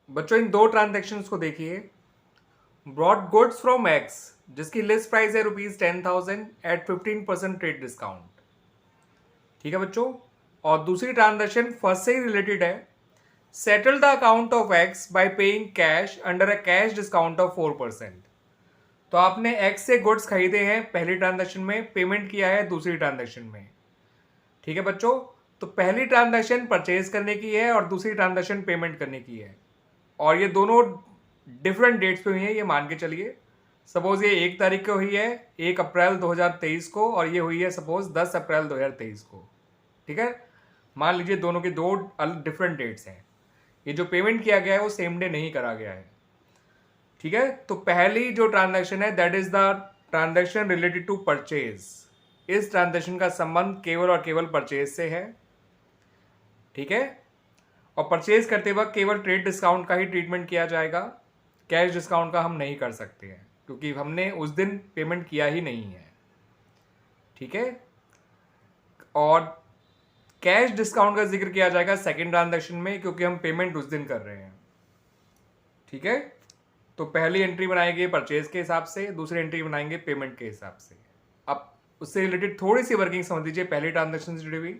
बच्चों इन दो ट्रांजेक्शन्स को देखिए। ब्रॉड गुड्स फ्रॉम एक्स जिसकी लिस्ट प्राइस है ₹10,000 एट 15% ट्रेड डिस्काउंट। ठीक है बच्चों। और दूसरी ट्रांजेक्शन फर्स्ट से ही रिलेटेड है। Settle the account of x bye paying cash under a cash discount of 4%। तो आपने एक्स से गुड्स खरीदे हैं पहली ट्रांजेक्शन में, पेमेंट किया है दूसरी ट्रांजेक्शन में। ठीक है बच्चों। तो पहली ट्रांजेक्शन परचेज करने की है और दूसरी ट्रांजेक्शन पेमेंट करने की है, और ये दोनों डिफरेंट डेट्स पे हुई है। ये मान के चलिए सपोज ये 1 तारीख को हुई है, 1 अप्रैल 2023 को, और ये हुई है सपोज 10 अप्रैल 2023 को। ठीक है। मान लीजिए दोनों की दो अलग डिफरेंट डेट्स हैं। ये जो पेमेंट किया गया है वो सेम डे नहीं करा गया है। ठीक है। तो पहली जो ट्रांजैक्शन है that is the transaction related to purchase. इस ट्रांजैक्शन का संबंध केवल और केवल परचेज से है। ठीक है। और परचेज करते वक्त केवल ट्रेड डिस्काउंट का ही ट्रीटमेंट किया जाएगा, कैश डिस्काउंट का हम नहीं कर सकते हैं क्योंकि हमने उस दिन पेमेंट किया ही नहीं है। ठीक है। और कैश डिस्काउंट का जिक्र किया जाएगा सेकेंड ट्रांजैक्शन में क्योंकि हम पेमेंट उस दिन कर रहे हैं। ठीक है। तो पहली एंट्री बनाएंगे परचेज के हिसाब से, दूसरी एंट्री बनाएंगे पेमेंट के हिसाब से। अब उससे रिलेटेड थोड़ी सी वर्किंग समझ लीजिए। पहली ट्रांजैक्शन से जुड़ी हुई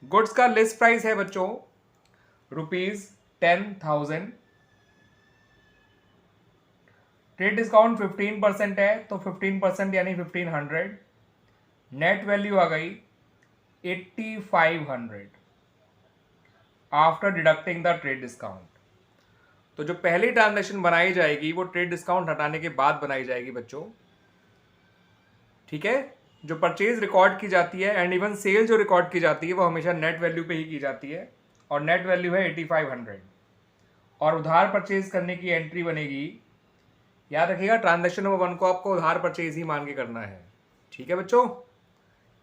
गुड्स का लिस्ट प्राइस है बच्चों ₹10,000। ट्रेड डिस्काउंट 15% है तो 15% यानी 1500। नेट वैल्यू आ गई 8500 after deducting the trade discount. तो जो पहली ट्रांजैक्शन बनाई जाएगी वो ट्रेड डिस्काउंट हटाने के बाद बनाई जाएगी बच्चों। ठीक है। जो परचेज रिकॉर्ड की जाती है एंड इवन सेल जो रिकॉर्ड की जाती है वो हमेशा नेट वैल्यू पे ही की जाती है, और नेट वैल्यू है 8500। और उधार परचेज करने की एंट्री बनेगी, याद रखिएगा ट्रांजैक्शन नंबर 1 को आपको उधार परचेज ही मान के करना है। ठीक है बच्चों।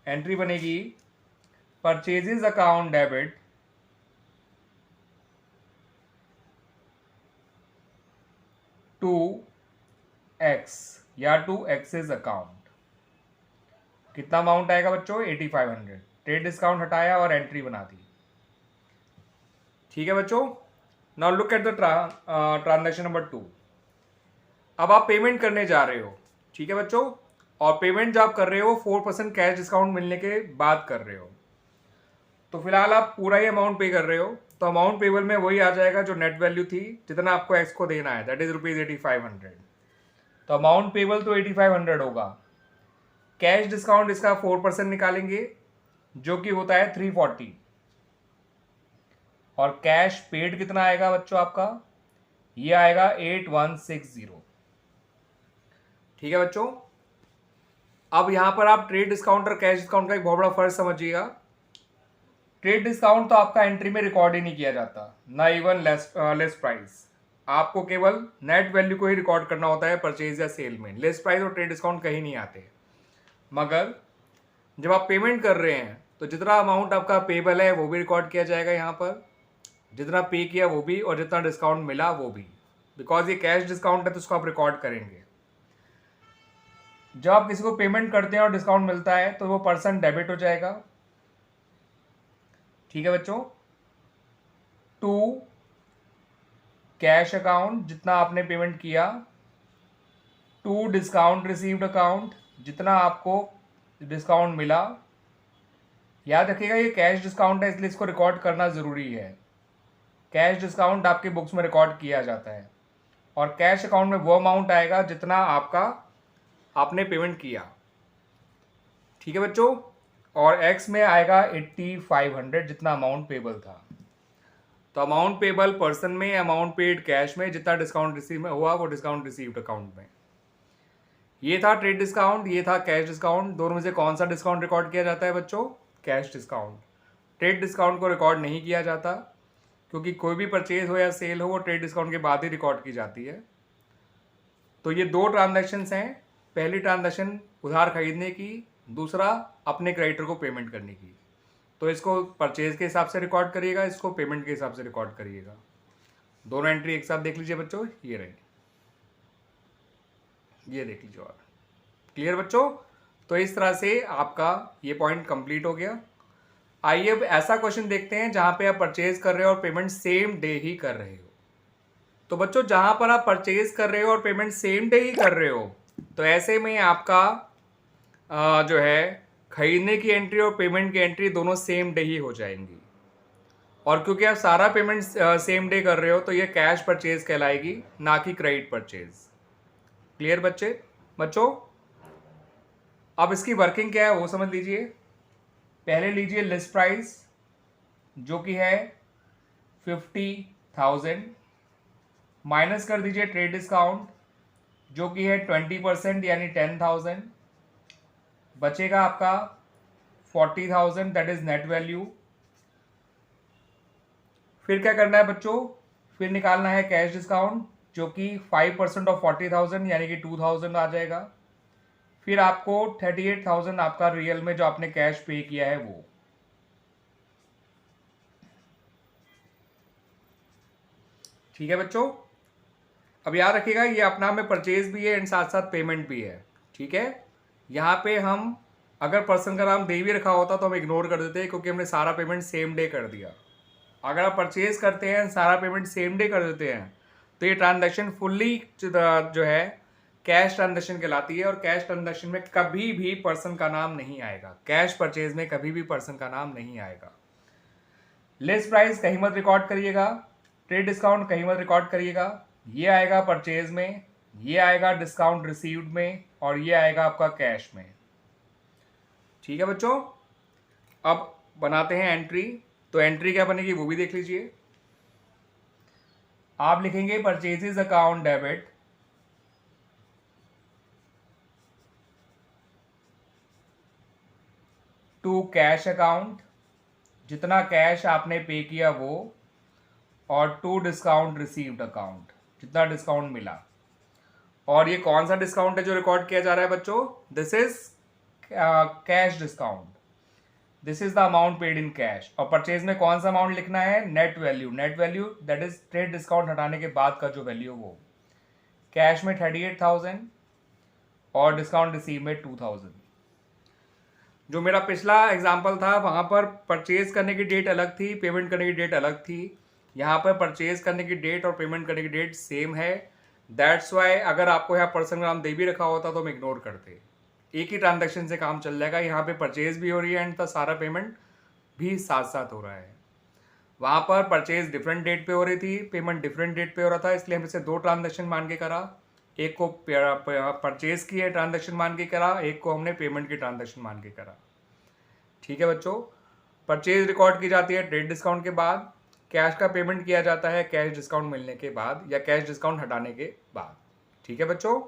एंट्री बनेगी purchases account debit to X या टू एक्सेस अकाउंट। कितना अमाउंट आएगा बच्चों? 8500। ट्रेड डिस्काउंट हटाया और एंट्री बना दी। ठीक है बच्चों। Now look at the transaction number 2। अब आप पेमेंट करने जा रहे हो। ठीक है बच्चों। और पेमेंट जो आप कर रहे हो 4% कैश डिस्काउंट मिलने के बाद कर रहे हो। तो फिलहाल आप पूरा ही अमाउंट पे कर रहे हो, तो अमाउंट पेबल में वही आ जाएगा जो नेट वैल्यू थी, जितना आपको एक्स को देना है, दैट इज ₹8500। तो अमाउंट पेबल तो 8500 होगा। कैश डिस्काउंट इसका 4% निकालेंगे जो कि होता है 340। और कैश पेड कितना आएगा बच्चों आपका? ये आएगा 8160। ठीक है बच्चों। अब यहां पर आप ट्रेड डिस्काउंट और कैश डिस्काउंट का एक बहुत बड़ा फर्क समझिएगा। ट्रेड डिस्काउंट तो आपका एंट्री में रिकॉर्ड ही नहीं किया जाता, ना इवन लेस प्राइस। आपको केवल नेट वैल्यू को ही रिकॉर्ड करना होता है परचेज या सेल में। लेस प्राइस और ट्रेड डिस्काउंट कहीं नहीं आते। मगर जब आप पेमेंट कर रहे हैं तो जितना अमाउंट आपका पेबल है वो भी रिकॉर्ड किया जाएगा यहाँ पर, जितना पे किया वो भी, और जितना डिस्काउंट मिला वो भी। बिकॉज ये कैश डिस्काउंट है तो उसको आप रिकॉर्ड करेंगे। जब आप किसी को पेमेंट करते हैं और डिस्काउंट मिलता है तो वो परसेंट डेबिट हो जाएगा। ठीक है बच्चों। टू कैश अकाउंट जितना आपने पेमेंट किया, टू डिस्काउंट रिसीव्ड अकाउंट जितना आपको डिस्काउंट मिला। याद रखिएगा ये कैश डिस्काउंट है इसलिए इसको रिकॉर्ड करना ज़रूरी है। कैश डिस्काउंट आपके बुक्स में रिकॉर्ड किया जाता है, और कैश अकाउंट में वो अमाउंट आएगा जितना आपने पेमेंट किया। ठीक है बच्चों। और एक्स में आएगा 8500 जितना अमाउंट पेबल था। तो अमाउंट पेबल पर्सन में, अमाउंट पेड कैश में, जितना डिस्काउंट रिसीव में हुआ वो डिस्काउंट रिसीव्ड अकाउंट में। ये था ट्रेड डिस्काउंट, ये था कैश डिस्काउंट। दोनों में से कौन सा डिस्काउंट रिकॉर्ड किया जाता है बच्चों? Cash discount. ट्रेड डिस्काउंट को रिकॉर्ड नहीं किया जाता क्योंकि कोई भी परचेज हो या सेल हो वो ट्रेड डिस्काउंट के बाद ही रिकॉर्ड की जाती है। तो ये दो ट्रांजैक्शंस हैं। पहली ट्रांजैक्शन उधार खरीदने की, दूसरा अपने क्रेडिटर को पेमेंट करने की। तो इसको परचेज के हिसाब से रिकॉर्ड करिएगा, इसको पेमेंट के हिसाब से रिकॉर्ड करिएगा। दोनों एंट्री एक साथ देख लीजिए बच्चों। ये रही, ये देख लीजिए। और क्लियर बच्चों? तो इस तरह से आपका ये पॉइंट कंप्लीट हो गया। आइए अब ऐसा क्वेश्चन देखते हैं जहां पे आप परचेज कर रहे हो और पेमेंट सेम डे ही कर रहे हो। तो बच्चों जहां पर आप परचेज कर रहे हो और पेमेंट सेम डे ही कर रहे हो, तो ऐसे में आपका जो है खरीदने की एंट्री और पेमेंट की एंट्री दोनों सेम डे ही हो जाएंगी। और क्योंकि आप सारा पेमेंट सेम डे कर रहे हो, तो ये कैश परचेज कहलाएगी, ना कि क्रेडिट परचेज। क्लियर बच्चों? अब इसकी वर्किंग क्या है वो समझ लीजिए। पहले लीजिए लिस्ट प्राइस जो कि है 50,000, माइनस कर दीजिए ट्रेड डिस्काउंट जो कि है 20% यानी 10,000, बचेगा आपका 40,000, दैट इज नेट वैल्यू। फिर क्या करना है बच्चों? फिर निकालना है कैश डिस्काउंट जो कि 5% ऑफ 40,000 यानी कि 2,000 आ जाएगा। फिर आपको 38,000 आपका रियल में जो आपने कैश पे किया है वो। ठीक है बच्चों? अब याद रखिएगा ये अपना में परचेज भी है एंड साथ साथ पेमेंट भी है। ठीक है? यहाँ पे हम अगर पर्सन का नाम दे भी रखा होता तो हम इग्नोर कर देते क्योंकि हमने सारा पेमेंट सेम डे कर दिया। अगर आप परचेज करते हैं सारा पेमेंट सेम डे कर देते हैं तो ये ट्रांजैक्शन फुल्ली जो है कैश ट्रांजैक्शन कहलाती है। और कैश ट्रांजैक्शन में कभी भी पर्सन का नाम नहीं आएगा। कैश परचेज में कभी भी पर्सन का नाम नहीं आएगा। लिस्ट प्राइस कहीं मत रिकॉर्ड करिएगा, ट्रेड डिस्काउंट कहीं मत रिकॉर्ड करिएगा। ये आएगा परचेज में, ये आएगा डिस्काउंट रिसीव्ड में, और ये आएगा आपका कैश में। ठीक है बच्चों? अब बनाते हैं एंट्री। तो एंट्री क्या बनेगी वो भी देख लीजिए। आप लिखेंगे purchases account debit to cash account, जितना कैश आपने पे किया वो, और टू डिस्काउंट रिसीव्ड अकाउंट, जितना डिस्काउंट मिला। और ये कौन सा डिस्काउंट है जो रिकॉर्ड किया जा रहा है बच्चों? This is cash discount, this is the amount paid in cash. और परचेज में कौन सा अमाउंट लिखना है? Net value. Net value that is trade discount हटाने के बाद का जो वैल्यू वो। कैश में 38,000 और डिस्काउंट रिसीव में 2,000। जो मेरा पिछला एग्जाम्पल था वहां पर परचेज करने की डेट अलग थी, पेमेंट करने की डेट अलग थी। यहाँ पर परचेज करने की डेट और पेमेंट करने की डेट सेम है। दैट्स वाई अगर आपको यहाँ पर्सन का नाम दे भी रखा होता तो हम इग्नोर करते। एक ही ट्रांजैक्शन से काम चल जाएगा। यहाँ पे परचेज भी हो रही है एंड तो सारा पेमेंट भी साथ साथ हो रहा है। वहाँ पर परचेज डिफरेंट डेट पे हो रही थी, पेमेंट डिफरेंट डेट पे हो रहा था, इसलिए हम इसे दो ट्रांजैक्शन मान के करा। एक को परचेज की है ट्रांजैक्शन मान के करा, एक को हमने पेमेंट की ट्रांजैक्शन मान के करा। ठीक है बच्चों? परचेज रिकॉर्ड की जाती है ट्रेड डिस्काउंट के बाद, कैश का पेमेंट किया जाता है कैश डिस्काउंट मिलने के बाद या कैश डिस्काउंट हटाने के बाद। ठीक है बच्चों?